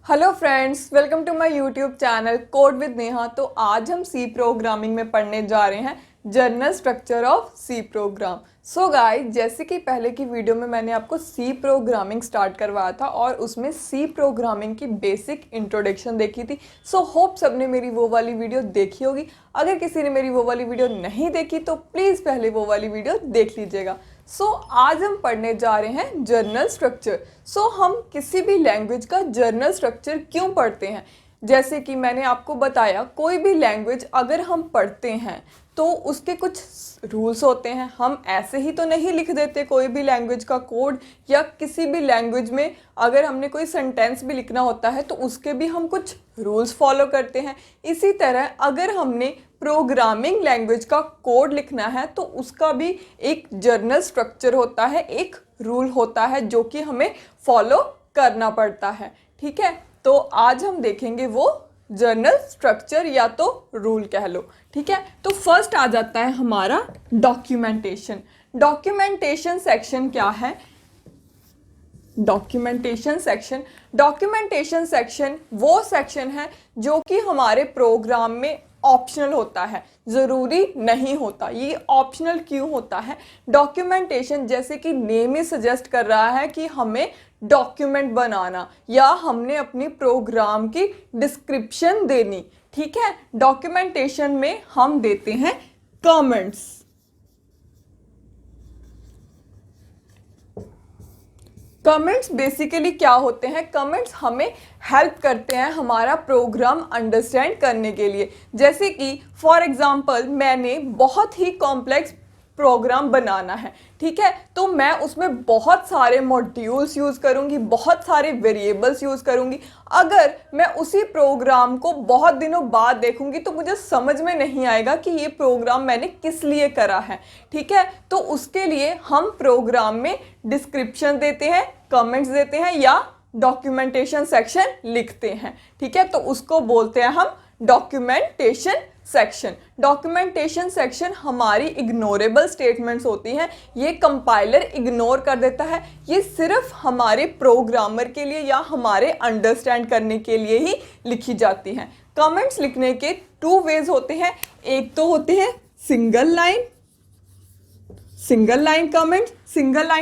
Hello friends, welcome to my YouTube channel code with Neha. तो आज हम सी प्रोग्रामिंग में पढ़ने जा रहे हैं general structure of C program. So guys, जैसे कि पहले की वीडियो में मैंने आपको सी प्रोग्रामिंग स्टार्ट करवाया था और उसमें सी प्रोग्रामिंग की बेसिक इंट्रोडक्शन देखी थी। सो होप सबने मेरी वो वाली वीडियो देखी होगी। अगर किसी ने मेरी वो वाली वीडियो नहीं देखी तो प्लीज़ पहले वो वाली वीडियो देख लीजिएगा। आज हम पढ़ने जा रहे हैं जर्नल स्ट्रक्चर। हम किसी भी लैंग्वेज का जर्नल स्ट्रक्चर क्यों पढ़ते हैं? जैसे कि मैंने आपको बताया, कोई भी लैंग्वेज अगर हम पढ़ते हैं तो उसके कुछ रूल्स होते हैं। हम ऐसे ही तो नहीं लिख देते कोई भी लैंग्वेज का कोड, या किसी भी लैंग्वेज में अगर हमने कोई सेंटेंस भी लिखना होता है तो उसके भी हम कुछ रूल्स फॉलो करते हैं। इसी तरह अगर हमने प्रोग्रामिंग लैंग्वेज का कोड लिखना है तो उसका भी एक जर्नल स्ट्रक्चर होता है, एक रूल होता है जो कि हमें फॉलो करना पड़ता है। ठीक है, तो आज हम देखेंगे वो जर्नल स्ट्रक्चर या तो रूल कह लो। ठीक है, तो फर्स्ट आ जाता है हमारा डॉक्यूमेंटेशन। डॉक्यूमेंटेशन सेक्शन क्या है? डॉक्यूमेंटेशन सेक्शन वो सेक्शन है जो कि हमारे प्रोग्राम में ऑप्शनल होता है, ज़रूरी नहीं होता। ये ऑप्शनल क्यों होता है? डॉक्यूमेंटेशन, जैसे कि नेम ही सजेस्ट कर रहा है कि हमें डॉक्यूमेंट बनाना या हमने अपनी प्रोग्राम की डिस्क्रिप्शन देनी। ठीक है, डॉक्यूमेंटेशन में हम देते हैं कमेंट्स। कमेंट्स बेसिकली क्या होते हैं? कमेंट्स हमें हेल्प करते हैं हमारा प्रोग्राम अंडरस्टैंड करने के लिए। जैसे कि फॉर एग्जांपल मैंने बहुत ही कॉम्प्लेक्स प्रोग्राम बनाना है, ठीक है, तो मैं उसमें बहुत सारे मॉड्यूल्स यूज़ करूंगी, बहुत सारे वेरिएबल्स यूज़ करूंगी। अगर मैं उसी प्रोग्राम को बहुत दिनों बाद देखूंगी तो मुझे समझ में नहीं आएगा कि ये प्रोग्राम मैंने किस लिए करा है। ठीक है, तो उसके लिए हम प्रोग्राम में डिस्क्रिप्शन देते हैं, कमेंट्स देते हैं या डॉक्यूमेंटेशन सेक्शन लिखते हैं। ठीक है, तो उसको बोलते हैं हम डॉक्यूमेंटेशन सेक्शन। डॉक्यूमेंटेशन सेक्शन हमारी इग्नोरेबल स्टेटमेंट्स होती हैं, ये कंपाइलर इग्नोर कर देता है। ये सिर्फ हमारे प्रोग्रामर के लिए या हमारे अंडरस्टैंड करने के लिए ही लिखी जाती हैं। कमेंट्स लिखने के टू वेज होते हैं। एक तो होते हैं सिंगल लाइन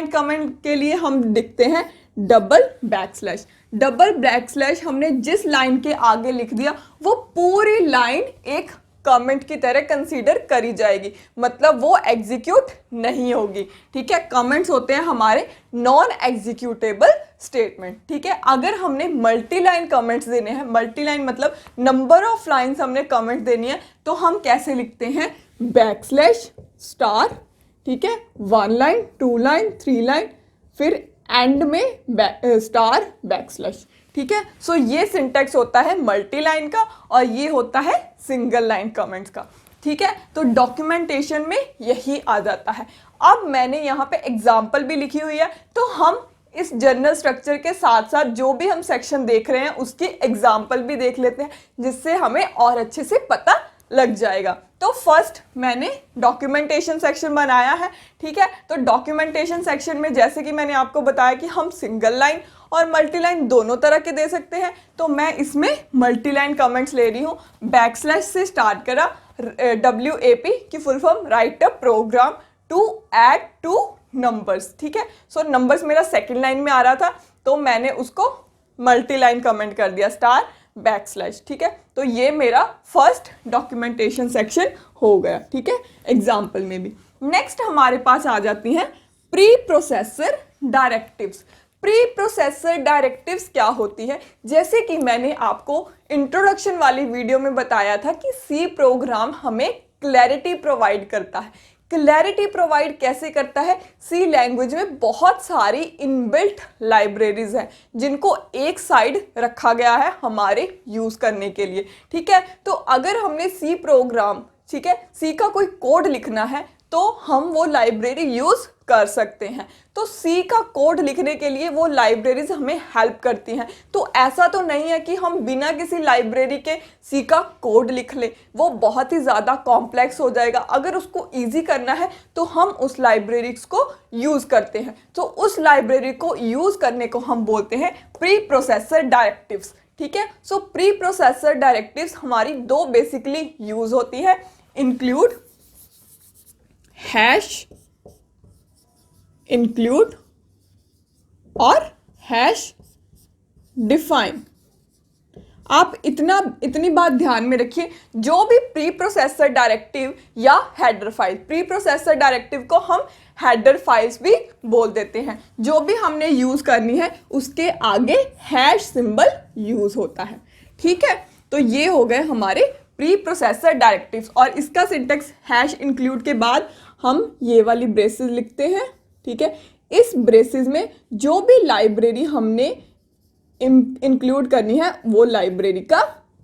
कमेंट के लिए हम लिखते हैं डबल बैकस्लैश। डबल बैकस्लैश हमने जिस लाइन के आगे लिख दिया वो पूरी लाइन एक कमेंट की तरह कंसीडर करी जाएगी, मतलब वो एग्जीक्यूट नहीं होगी। ठीक है, कमेंट्स होते हैं हमारे नॉन एग्जीक्यूटेबल स्टेटमेंट। ठीक है, अगर हमने मल्टी लाइन कमेंट्स देने हैं, मल्टी लाइन मतलब नंबर ऑफ लाइन्स हमने कमेंट देनी है, तो हम कैसे लिखते हैं? बैकस्लैश स्टार, ठीक है, 1 लाइन 2 लाइन 3 लाइन, फिर एंड में स्टार बैकस्लैश। ठीक है, सो ये सिंटेक्स होता है मल्टी लाइन का और ये होता है सिंगल लाइन कमेंट्स का। ठीक है, तो डॉक्यूमेंटेशन में यही आ जाता है। अब मैंने यहाँ पे एग्जाम्पल भी लिखी हुई है, तो हम इस जर्नल स्ट्रक्चर के साथ साथ जो भी हम सेक्शन देख रहे हैं उसकी एग्जाम्पल भी देख लेते हैं, जिससे हमें और अच्छे से पता लग जाएगा। तो फर्स्ट मैंने डॉक्यूमेंटेशन सेक्शन बनाया है। ठीक है, तो डॉक्यूमेंटेशन सेक्शन में जैसे कि मैंने आपको बताया कि हम सिंगल लाइन और मल्टी लाइन दोनों तरह के दे सकते हैं, तो मैं इसमें मल्टी लाइन कमेंट्स ले रही हूँ। बैकस्लैश से स्टार्ट करा, WAP की full form write a program to add two numbers. ठीक है, सो नंबर्स मेरा सेकेंड लाइन में आ रहा था तो मैंने उसको मल्टी लाइन कमेंट कर दिया, स्टार बैकस्लैश। ठीक है, तो ये मेरा फर्स्ट डॉक्यूमेंटेशन सेक्शन हो गया। ठीक है, एग्जाम्पल में भी। नेक्स्ट हमारे पास आ जाती हैं pre processor directives. Pre processor directives क्या होती है? जैसे कि मैंने आपको इंट्रोडक्शन वाली वीडियो में बताया था कि सी प्रोग्राम हमें क्लैरिटी प्रोवाइड करता है। क्लैरिटी प्रोवाइड कैसे करता है? सी लैंग्वेज में बहुत सारी इनबिल्ट लाइब्रेरीज हैं जिनको एक साइड रखा गया है हमारे यूज़ करने के लिए। ठीक है, तो अगर हमने सी प्रोग्राम, ठीक है, सी का कोई कोड लिखना है तो हम वो लाइब्रेरी यूज़ कर सकते हैं। तो सी का कोड लिखने के लिए वो लाइब्रेरीज हमें हेल्प करती हैं। तो ऐसा तो नहीं है कि हम बिना किसी लाइब्रेरी के सी का कोड लिख लें, वो बहुत ही ज़्यादा कॉम्प्लेक्स हो जाएगा। अगर उसको इजी करना है तो हम उस लाइब्रेरीज को यूज़ करते हैं। तो उस लाइब्रेरी को यूज़ करने को हम बोलते हैं प्री प्रोसेसर डायरेक्टिव्स। ठीक है। सो प्री प्रोसेसर डायरेक्टिव्स हमारी दो बेसिकली यूज होती है, इंक्लूड, हैश इंक्लूड और हैश डिफाइन। आप इतनी बात ध्यान में रखिए, जो भी प्री प्रोसेसर डायरेक्टिव या header file, pre processor directive को हम हेडर फाइल्स भी बोल देते हैं, जो भी हमने यूज करनी है उसके आगे हैश सिंबल यूज होता है, ठीक है। तो ये हो गए हमारे प्री प्रोसेसर डायरेक्टिव्स, और इसका सिंटेक्स हैश इंक्लूड के बाद हम ये वाली ब्रेसेस लिखते हैं, ठीक है। इस ब्रेसेस में जो भी लाइब्रेरी हमने इंक्लूड करनी है वो लाइब्रेरी का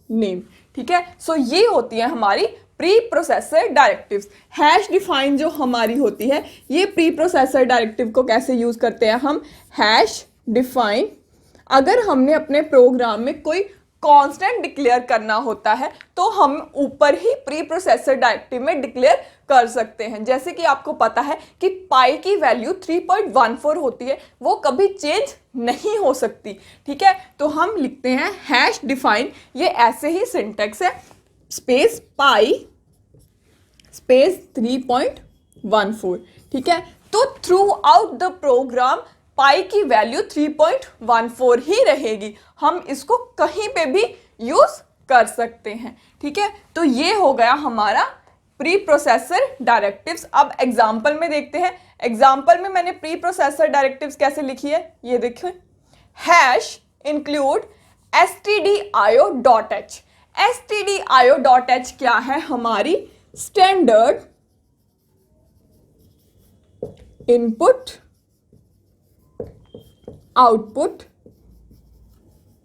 नेम, ठीक है। सो ये होती है हमारी pre processor directives. Hash define जो हमारी होती है, ये प्री प्रोसेसर डायरेक्टिव को कैसे यूज करते हैं हम, हैश डिफाइन अगर हमने अपने प्रोग्राम में कोई कांस्टेंट डिक्लेयर करना होता है तो हम ऊपर ही प्री प्रोसेसर डायरेक्टिव में डिक्लेयर कर सकते हैं। जैसे कि आपको पता है कि पाई की वैल्यू 3.14 होती है, वो कभी चेंज नहीं हो सकती, ठीक है। तो हम लिखते हैं हैश डिफाइन, ये ऐसे ही सिंटेक्स है, स्पेस पाई स्पेस 3.14, ठीक है। तो थ्रू आउट द प्रोग्राम पाई की वैल्यू 3.14 ही रहेगी, हम इसको कहीं पे भी यूज कर सकते हैं, ठीक है। तो ये हो गया हमारा प्री प्रोसेसर डायरेक्टिव्स। अब एग्जांपल में देखते हैं, एग्जांपल में मैंने प्री प्रोसेसर डायरेक्टिव्स कैसे लिखी है, ये देखिए, हैश इंक्लूड stdio.h। stdio.h क्या है, हमारी स्टैंडर्ड इनपुट आउटपुट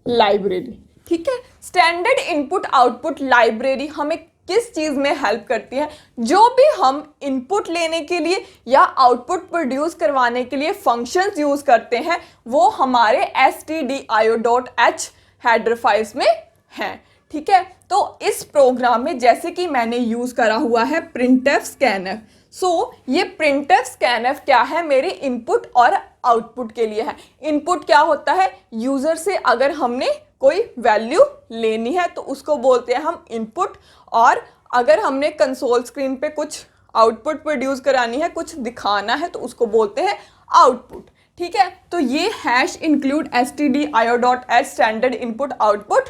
लाइब्रेरी, ठीक है। स्टैंडर्ड इनपुट आउटपुट लाइब्रेरी हमें किस चीज में हेल्प करती है, जो भी हम इनपुट लेने के लिए या आउटपुट प्रोड्यूस करवाने के लिए फंक्शंस यूज करते हैं वो हमारे stdio.h हेडर फाइल्स में हैं, ठीक है। तो इस प्रोग्राम में जैसे कि मैंने यूज करा हुआ है printf scanf, सो ये printf scanf क्या है, मेरे इनपुट और आउटपुट के लिए है। इनपुट क्या होता है, यूजर से अगर हमने कोई वैल्यू लेनी है तो उसको बोलते हैं हम इनपुट, और अगर हमने कंसोल स्क्रीन पे कुछ आउटपुट प्रोड्यूस करानी है, कुछ दिखाना है, तो उसको बोलते हैं आउटपुट, ठीक है। तो ये hash include stdio.h standard input output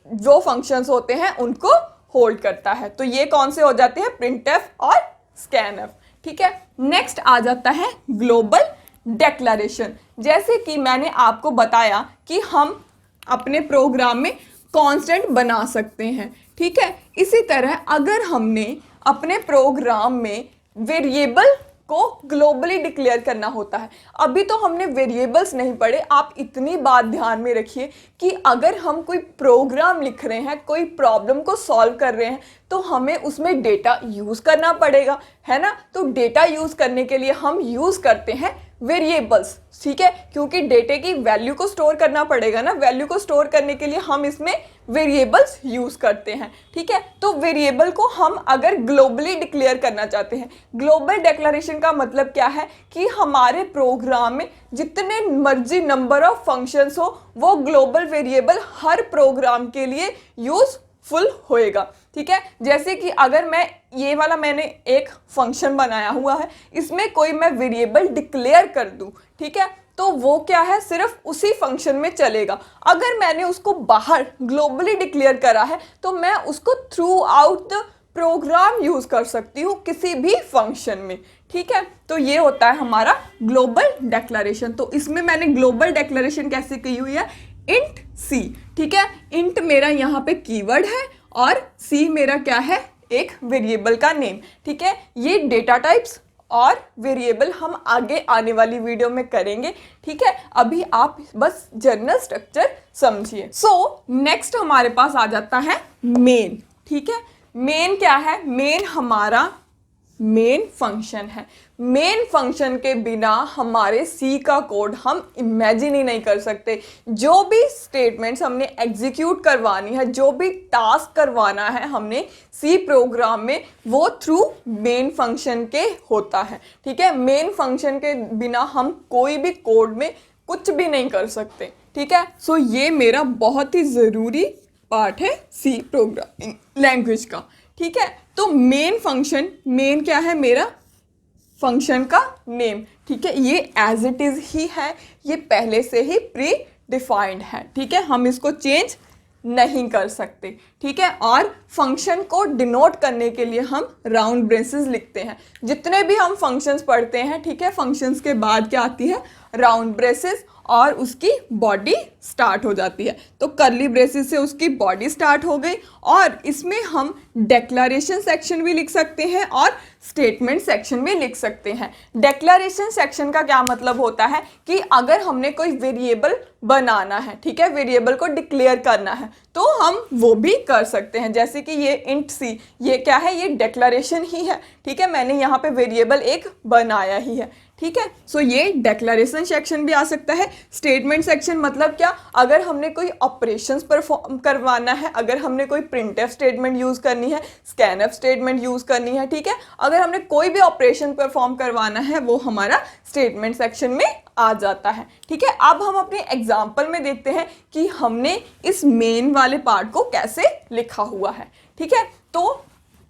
जो फंक्शंस होते हैं उनको होल्ड करता है। तो ये कौन से हो जाते हैं, printf और scanf, ठीक है। नेक्स्ट आ जाता है ग्लोबल डेक्लरेशन। जैसे कि मैंने आपको बताया कि हम अपने प्रोग्राम में कांस्टेंट बना सकते हैं, ठीक है। इसी तरह अगर हमने अपने प्रोग्राम में वेरिएबल को ग्लोबली डिक्लेयर करना होता है, अभी तो हमने वेरिएबल्स नहीं पढ़े, आप इतनी बात ध्यान में रखिए कि अगर हम कोई प्रोग्राम लिख रहे हैं, कोई प्रॉब्लम को सॉल्व कर रहे हैं, तो हमें उसमें डेटा यूज करना पड़ेगा, है ना। तो डेटा यूज करने के लिए हम यूज करते हैं वेरिएबल्स, ठीक है, क्योंकि डेटे की वैल्यू को स्टोर करना पड़ेगा ना, वैल्यू को स्टोर करने के लिए हम इसमें वेरिएबल्स यूज करते हैं, ठीक है। तो वेरिएबल को हम अगर ग्लोबली डिक्लेयर करना चाहते हैं, ग्लोबल डिक्लेरेशन का मतलब क्या है कि हमारे प्रोग्राम में जितने मर्जी नंबर ऑफ फंक्शंस हो, वो ग्लोबल वेरिएबल हर प्रोग्राम के लिए यूजफुल होएगा, ठीक है। जैसे कि अगर मैं ये वाला मैंने एक फंक्शन बनाया हुआ है, इसमें कोई मैं वेरिएबल डिक्लेयर कर दूं, ठीक है, तो वो क्या है, सिर्फ उसी फंक्शन में चलेगा। अगर मैंने उसको बाहर ग्लोबली डिक्लेयर करा है तो मैं उसको through out the program use कर सकती हूँ किसी भी फंक्शन में, ठीक है। तो ये होता है हमारा ग्लोबल डिक्लेरेशन। तो इसमें मैंने ग्लोबल डिक्लेरेशन कैसे की हुई है, इंट सी, ठीक है। इंट मेरा यहाँ पे कीवर्ड है और सी मेरा क्या है, एक वेरिएबल का नेम, ठीक है। ये डेटा टाइप्स और वेरिएबल हम आगे आने वाली वीडियो में करेंगे, ठीक है। अभी आप बस जनरल स्ट्रक्चर समझिए। सो नेक्स्ट हमारे पास आ जाता है मेन, ठीक है। मेन क्या है, मेन हमारा मेन फंक्शन है। मेन फंक्शन के बिना हमारे सी का कोड हम इमेजिन ही नहीं कर सकते। जो भी स्टेटमेंट्स हमने एग्जीक्यूट करवानी है, जो भी टास्क करवाना है हमने सी प्रोग्राम में, वो थ्रू मेन फंक्शन के होता है, ठीक है। मेन फंक्शन के बिना हम कोई भी कोड में कुछ भी नहीं कर सकते, ठीक है। सो ये मेरा बहुत ही ज़रूरी पार्ट है सी प्रोग्रामिंग लैंग्वेज का, ठीक है। तो मेन फंक्शन, मेन क्या है मेरा फंक्शन का नेम, ठीक है, ये एज इट इज़ ही है, ये पहले से ही प्री डिफाइंड है, ठीक है, हम इसको चेंज नहीं कर सकते, ठीक है। और फंक्शन को डिनोट करने के लिए हम राउंड ब्रेसेस लिखते हैं। जितने भी हम फंक्शंस पढ़ते हैं, ठीक है, फंक्शंस के बाद क्या आती है, राउंड ब्रेसेस, और उसकी बॉडी स्टार्ट हो जाती है। तो कर्ली ब्रेसेस से उसकी बॉडी स्टार्ट हो गई, और इसमें हम डेक्लरेशन सेक्शन भी लिख सकते हैं और स्टेटमेंट सेक्शन भी लिख सकते हैं। डेक्लरेशन सेक्शन का क्या मतलब होता है कि अगर हमने कोई वेरिएबल बनाना है, ठीक है, वेरिएबल को डिक्लेयर करना है, तो हम वो भी कर सकते हैं। जैसे कि ये इंट सी, ये क्या है, ये डेक्लरेशन ही है, ठीक है, मैंने यहाँ पे वेरिएबल एक बनाया ही है, ठीक है। सो ये डेक्लरेशन सेक्शन भी आ सकता है। स्टेटमेंट सेक्शन मतलब क्या, अगर हमने कोई ऑपरेशंस परफॉर्म करवाना है, अगर हमने कोई प्रिंटफ स्टेटमेंट यूज़ करनी है, स्कैनफ स्टेटमेंट यूज़ करनी है, ठीक है, अगर हमने कोई भी ऑपरेशन परफॉर्म करवाना है, वो हमारा स्टेटमेंट सेक्शन में आ जाता है, ठीक है। अब हम अपने एग्जाम्पल में देखते हैं कि हमने इस मेन वाले पार्ट को कैसे लिखा हुआ है, ठीक है। तो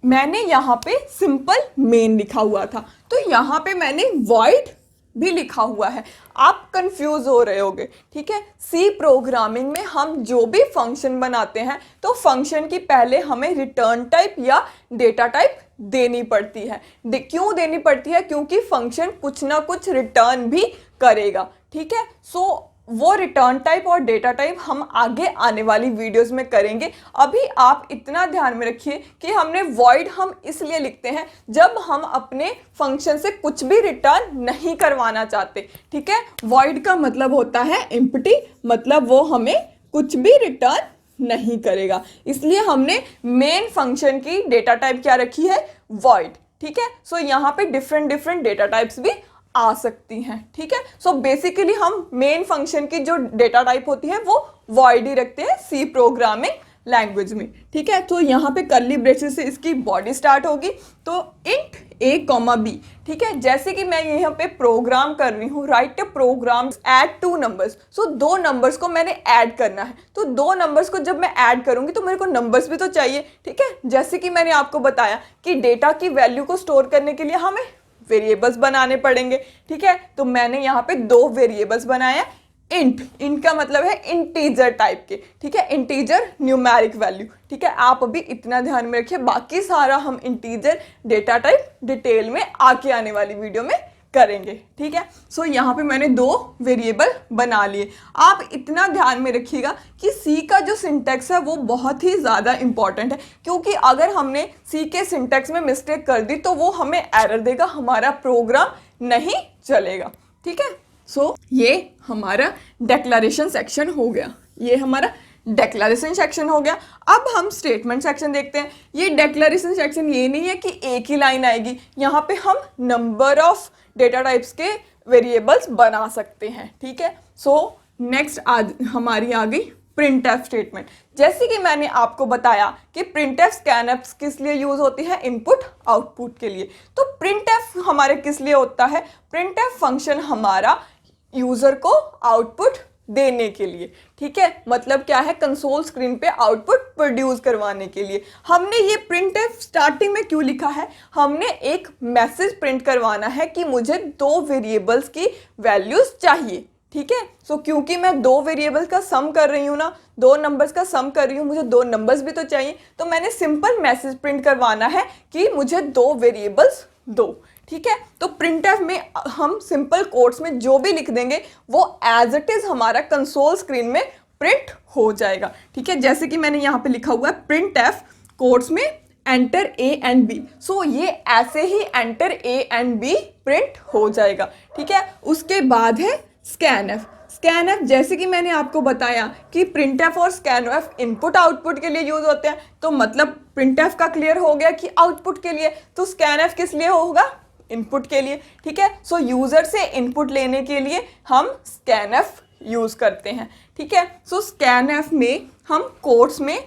मैंने यहाँ पे सिंपल मेन लिखा हुआ था, तो यहाँ पे मैंने void भी लिखा हुआ है। आप कंफ्यूज हो रहे होगे, ठीक है। सी प्रोग्रामिंग में हम जो भी फंक्शन बनाते हैं, तो फंक्शन की पहले हमें रिटर्न टाइप या डेटा टाइप देनी पड़ती है। क्यों देनी पड़ती है, क्योंकि फंक्शन कुछ ना कुछ रिटर्न भी करेगा, ठीक है। सो वो रिटर्न टाइप और डेटा टाइप हम आगे आने वाली वीडियोस में करेंगे। अभी आप इतना ध्यान में रखिए कि हमने void हम इसलिए लिखते हैं जब हम अपने फंक्शन से कुछ भी रिटर्न नहीं करवाना चाहते, ठीक है। void का मतलब होता है एम्प्टी, मतलब वो हमें कुछ भी रिटर्न नहीं करेगा, इसलिए हमने मेन फंक्शन की डेटा टाइप क्या रखी है, void, ठीक है। सो यहाँ पे डिफरेंट डेटा टाइप्स भी आ सकती हैं, ठीक है। सो बेसिकली हम मेन फंक्शन की जो डेटा टाइप होती है वो void ही रखते हैं सी प्रोग्रामिंग लैंग्वेज में, ठीक है। तो यहाँ पे कर्ली ब्रेसेस से इसकी बॉडी स्टार्ट होगी, तो इंट a कॉमा b, ठीक है। जैसे कि मैं यहाँ पे प्रोग्राम कर रही हूँ, राइट प्रोग्राम ऐड 2 नंबर्स, सो 2 नंबर्स को मैंने ऐड करना है, तो 2 नंबर्स को जब मैं ऐड करूँगी तो मेरे को नंबर्स भी तो चाहिए, ठीक है। जैसे कि मैंने आपको बताया कि डेटा की वैल्यू को स्टोर करने के लिए हमें वेरिएबल्स बनाने पड़ेंगे, ठीक है। तो मैंने यहाँ पे 2 वेरिएबल्स बनाया। इंट का मतलब है इंटीजर टाइप के, ठीक है, इंटीजर न्यूमेरिक वैल्यू, ठीक है। आप अभी इतना ध्यान में रखिए, बाकी सारा हम इंटीजर डेटा टाइप डिटेल में आके आने वाली वीडियो में करेंगे, ठीक है। सो यहाँ पे मैंने 2 वेरिएबल बना लिए। आप इतना ध्यान में रखिएगा कि सी का जो सिंटैक्स है वो बहुत ही ज़्यादा इंपॉर्टेंट है, क्योंकि अगर हमने सी के सिंटैक्स में मिस्टेक कर दी तो वो हमें एरर देगा, हमारा प्रोग्राम नहीं चलेगा, ठीक है। सो ये हमारा डेक्लरेशन सेक्शन हो गया, ये हमारा डेक्लरेशन सेक्शन हो गया। अब हम स्टेटमेंट सेक्शन देखते हैं। ये डेक्लरेशन सेक्शन ये नहीं है कि एक ही लाइन आएगी, यहाँ पे हम नंबर ऑफ डेटा टाइप्स के वेरिएबल्स बना सकते हैं, ठीक है। सो नेक्स्ट हमारी आ गई प्रिंटफ स्टेटमेंट। जैसे कि मैंने आपको बताया कि प्रिंटफ स्कैनफ किस लिए यूज होती है, इनपुट आउटपुट के लिए। तो प्रिंटफ हमारे किस लिए होता है, प्रिंटफ फंक्शन हमारा यूजर को आउटपुट देने के लिए, ठीक है। मतलब क्या है, कंसोल स्क्रीन पे आउटपुट प्रोड्यूस करवाने के लिए। हमने ये प्रिंटफ स्टार्टिंग में क्यों लिखा है, हमने एक मैसेज प्रिंट करवाना है कि मुझे 2 वेरिएबल्स की वैल्यूज चाहिए, ठीक है। सो क्योंकि मैं 2 वेरिएबल का सम कर रही हूँ ना, 2 नंबर्स का सम कर रही हूँ, मुझे 2 नंबर्स भी तो चाहिए, तो मैंने सिंपल मैसेज प्रिंट करवाना है कि मुझे 2 वेरिएबल्स दो, ठीक है। तो प्रिंटफ में हम सिंपल कोट्स में जो भी लिख देंगे वो एज इट इज हमारा कंसोल स्क्रीन में प्रिंट हो जाएगा, ठीक है। जैसे कि मैंने यहाँ पे लिखा हुआ है प्रिंटफ कोट्स में enter A and B, so ये ऐसे ही enter A and B print हो जाएगा, ठीक है। उसके बाद है स्कैनफ। स्कैनफ जैसे कि मैंने आपको बताया कि प्रिंटफ और स्कैनफ इनपुट आउटपुट के लिए यूज होते हैं, तो मतलब प्रिंटफ का क्लियर हो गया कि आउटपुट के लिए, तो स्कैनफ किस लिए होगा, इनपुट के लिए, ठीक है। सो यूजर से इनपुट लेने के लिए हम स्कैनफ यूज करते हैं, ठीक है। सो स्कैनफ में हम कोट्स में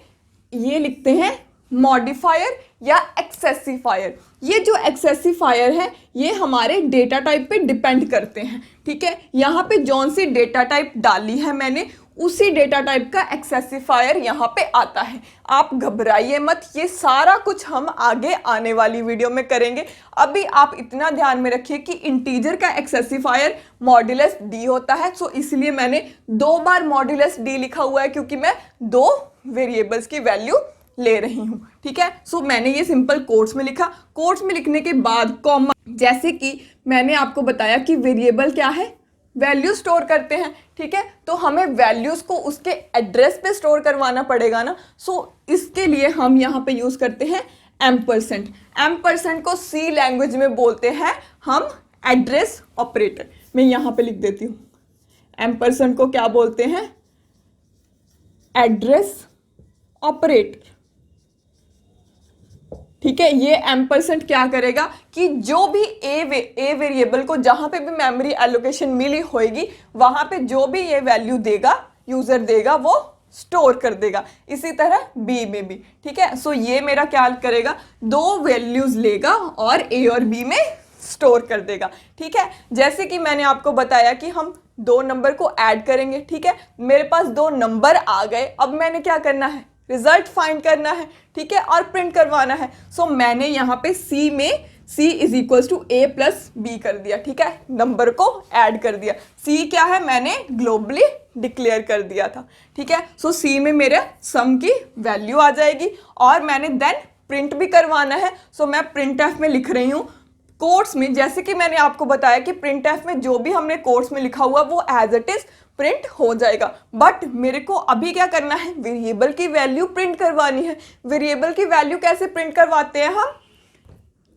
ये लिखते हैं मॉडिफायर या एक्सेसिफायर। ये जो एक्सेसिफायर है ये हमारे डेटा टाइप पे डिपेंड करते हैं, ठीक है। यहाँ पे जौन सी डेटा टाइप डाली है मैंने उसी डेटा टाइप का एक्सेसिफायर यहाँ पे आता है। आप घबराइए मत, ये सारा कुछ हम आगे आने वाली वीडियो में करेंगे। अभी आप इतना ध्यान में रखिए कि इंटीजर का एक्सेसिफायर मॉड्यूलस डी होता है। सो इसलिए मैंने 2 बार मॉड्यूलस डी लिखा हुआ है, क्योंकि मैं 2 वेरिएबल्स की वैल्यू ले रही हूँ, ठीक है। सो मैंने ये सिंपल कोट्स में लिखा। कोट्स में लिखने के बाद कॉमा, जैसे कि मैंने आपको बताया कि वेरिएबल क्या है, वैल्यू स्टोर करते हैं, ठीक है। तो हमें वैल्यूज को उसके एड्रेस पे स्टोर करवाना पड़ेगा ना। सो इसके लिए हम यहाँ पे यूज करते हैं एम्परसेंड। एम्परसेंड को सी लैंग्वेज में बोलते हैं हम एड्रेस ऑपरेटर। मैं यहाँ पे लिख देती हूँ, एम्परसेंड को क्या बोलते हैं, एड्रेस ऑपरेटर, ठीक है। ये एम्परसेंड क्या करेगा कि जो भी ए वेरिएबल को जहां पे भी मेमोरी एलोकेशन मिली होगी वहां पे जो भी ये वैल्यू देगा, यूजर देगा, वो स्टोर कर देगा। इसी तरह बी में भी, ठीक है। सो ये मेरा क्या करेगा, 2 वैल्यूज लेगा और ए और बी में स्टोर कर देगा, ठीक है। जैसे कि मैंने आपको बताया कि हम 2 नंबर को ऐड करेंगे, ठीक है। मेरे पास 2 नंबर आ गए, अब मैंने क्या करना है, रिजल्ट फाइंड करना है, ठीक है, और प्रिंट करवाना है। सो मैंने यहाँ पे C में C is equals to A plus B कर दिया, ठीक है, नंबर को ऐड कर दिया। C क्या है, मैंने ग्लोबली डिक्लेयर कर दिया था, ठीक है। सो C में मेरे सम की वैल्यू आ जाएगी और मैंने देन प्रिंट भी करवाना है। सो मैं प्रिंट एफ में लिख रही हूँ कोट्स में, जैसे कि मैंने आपको बताया कि प्रिंट एफ में जो भी हमने कोट्स में लिखा हुआ वो एज इट इज प्रिंट हो जाएगा। बट मेरे को अभी क्या करना है, वेरिएबल की वैल्यू प्रिंट करवानी है। वेरिएबल की वैल्यू कैसे प्रिंट करवाते हैं हम,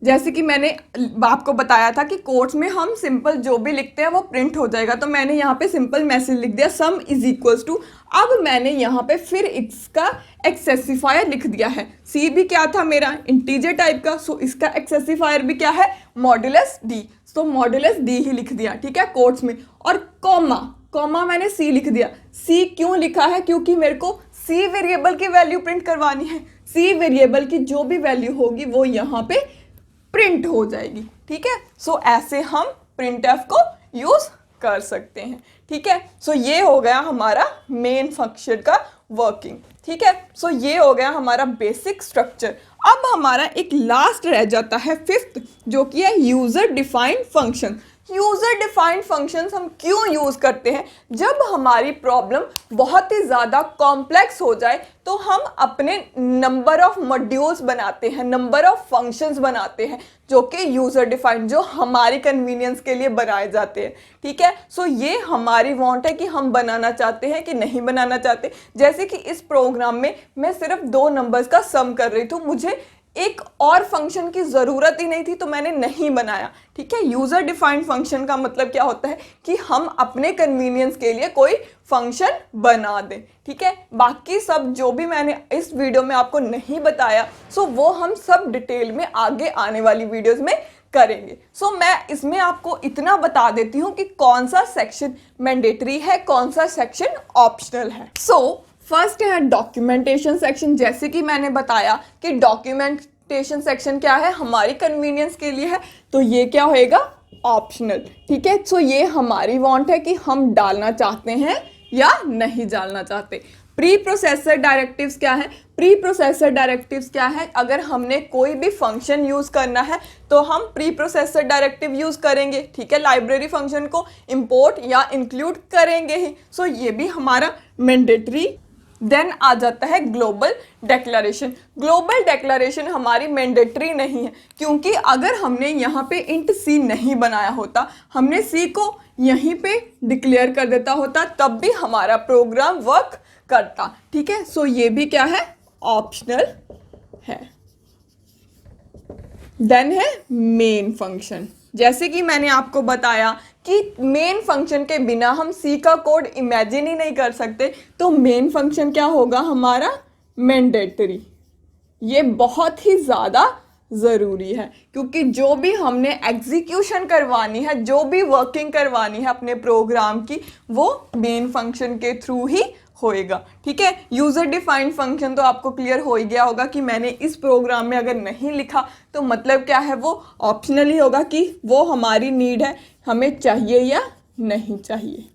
जैसे कि मैंने आपको बताया था कि कोट्स में हम सिंपल जो भी लिखते हैं वो प्रिंट हो जाएगा। तो मैंने यहाँ पे सिंपल मैसेज लिख दिया, सम इज इक्वल्स टू। अब मैंने यहाँ पे फिर इसका एक्सेसिफायर लिख दिया है। सी भी क्या था मेरा, इंटीजर टाइप का। सो इसका एक्सेसिफायर भी क्या है, मॉड्यूलस डी। तो मॉड्यूलस डी ही लिख दिया, ठीक है, कोट्स में। और कॉमा मैंने सी लिख दिया। सी क्यों लिखा है, क्योंकि मेरे को सी वेरिएबल की वैल्यू प्रिंट करवानी है। सी वेरिएबल की जो भी वैल्यू होगी वो यहाँ पे प्रिंट हो जाएगी, ठीक है। सो ऐसे हम printf को यूज कर सकते हैं, ठीक है। सो ये हो गया हमारा मेन फंक्शन का वर्किंग, ठीक है। सो ये हो गया हमारा बेसिक स्ट्रक्चर। अब हमारा एक लास्ट रह जाता है 5th, जो कि है user defined function. User defined functions हम क्यों यूज करते हैं, जब हमारी प्रॉब्लम बहुत ही ज़्यादा कॉम्प्लेक्स हो जाए तो हम अपने नंबर ऑफ मॉड्यूल्स बनाते हैं, नंबर ऑफ फंक्शंस बनाते हैं, जो कि यूजर डिफाइंड, जो हमारी कन्वीनियंस के लिए बनाए जाते हैं, ठीक है। सो ये हमारी वांट है कि हम बनाना चाहते हैं कि नहीं बनाना चाहते। जैसे कि इस प्रोग्राम में मैं सिर्फ 2 नंबर्स का सम कर रही थी, मुझे एक और फंक्शन की ज़रूरत ही नहीं थी, तो मैंने नहीं बनाया, ठीक है। यूज़र डिफाइंड फंक्शन का मतलब क्या होता है कि हम अपने कन्वीनियंस के लिए कोई फंक्शन बना दें, ठीक है। बाकी सब जो भी मैंने इस वीडियो में आपको नहीं बताया, सो वो हम सब डिटेल में आगे आने वाली वीडियोज़ में करेंगे। सो मैं इसमें आपको इतना बता देती हूँ कि कौन सा सेक्शन मैंडेटरी है, कौन सा सेक्शन ऑप्शनल है। फर्स्ट है डॉक्यूमेंटेशन सेक्शन। जैसे कि मैंने बताया कि डॉक्यूमेंटेशन सेक्शन क्या है, हमारी कन्वीनियंस के लिए है, तो ये क्या होएगा, ऑप्शनल, ठीक है। सो ये हमारी वांट है कि हम डालना चाहते हैं या नहीं डालना चाहते। प्री प्रोसेसर डायरेक्टिव्स क्या है, प्री प्रोसेसर डायरेक्टिव्स क्या है, अगर हमने कोई भी फंक्शन यूज करना है तो हम प्री प्रोसेसर डायरेक्टिव यूज करेंगे, ठीक है। लाइब्रेरी फंक्शन को इंपोर्ट या इंक्लूड करेंगे ही। सो ये भी हमारा मैंडेटरी। देन आ जाता है ग्लोबल डेक्लेरेशन। ग्लोबल डेक्लेरेशन हमारी मैंडेटरी नहीं है, क्योंकि अगर हमने यहाँ पे इंट सी नहीं बनाया होता, हमने सी को यहीं पे डिक्लेयर कर देता होता, तब भी हमारा प्रोग्राम वर्क करता, ठीक है। सो ये भी क्या है, ऑप्शनल है। देन है मेन फंक्शन। जैसे कि मैंने आपको बताया कि मेन फंक्शन के बिना हम सी का कोड इमेजिन ही नहीं कर सकते, तो मेन फंक्शन क्या होगा हमारा, मैंडेटरी। ये बहुत ही ज़्यादा ज़रूरी है, क्योंकि जो भी हमने एग्जीक्यूशन करवानी है, जो भी वर्किंग करवानी है अपने प्रोग्राम की, वो मेन फंक्शन के थ्रू ही होएगा, ठीक है। यूज़र डिफाइंड फंक्शन तो आपको क्लियर हो ही गया होगा कि मैंने इस प्रोग्राम में अगर नहीं लिखा तो मतलब क्या है, वो ऑप्शनल ही होगा कि वो हमारी नीड है, हमें चाहिए या नहीं चाहिए,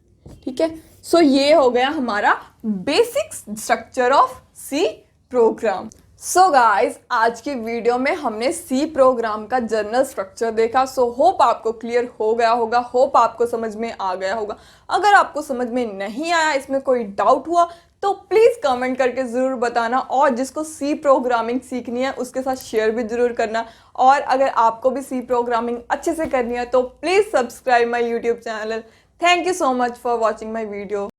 ठीक है। सो ये हो गया हमारा basic structure of C program. So guys आज की वीडियो में हमने सी प्रोग्राम का जनरल स्ट्रक्चर देखा। सो होप आपको क्लियर हो गया होगा, होप आपको समझ में आ गया होगा। अगर आपको समझ में नहीं आया, इसमें कोई डाउट हुआ तो प्लीज़ कमेंट करके ज़रूर बताना, और जिसको सी प्रोग्रामिंग सीखनी है उसके साथ शेयर भी ज़रूर करना। और अगर आपको भी सी प्रोग्रामिंग अच्छे से करनी है तो please subscribe my YouTube channel. Thank you so much for watching my video.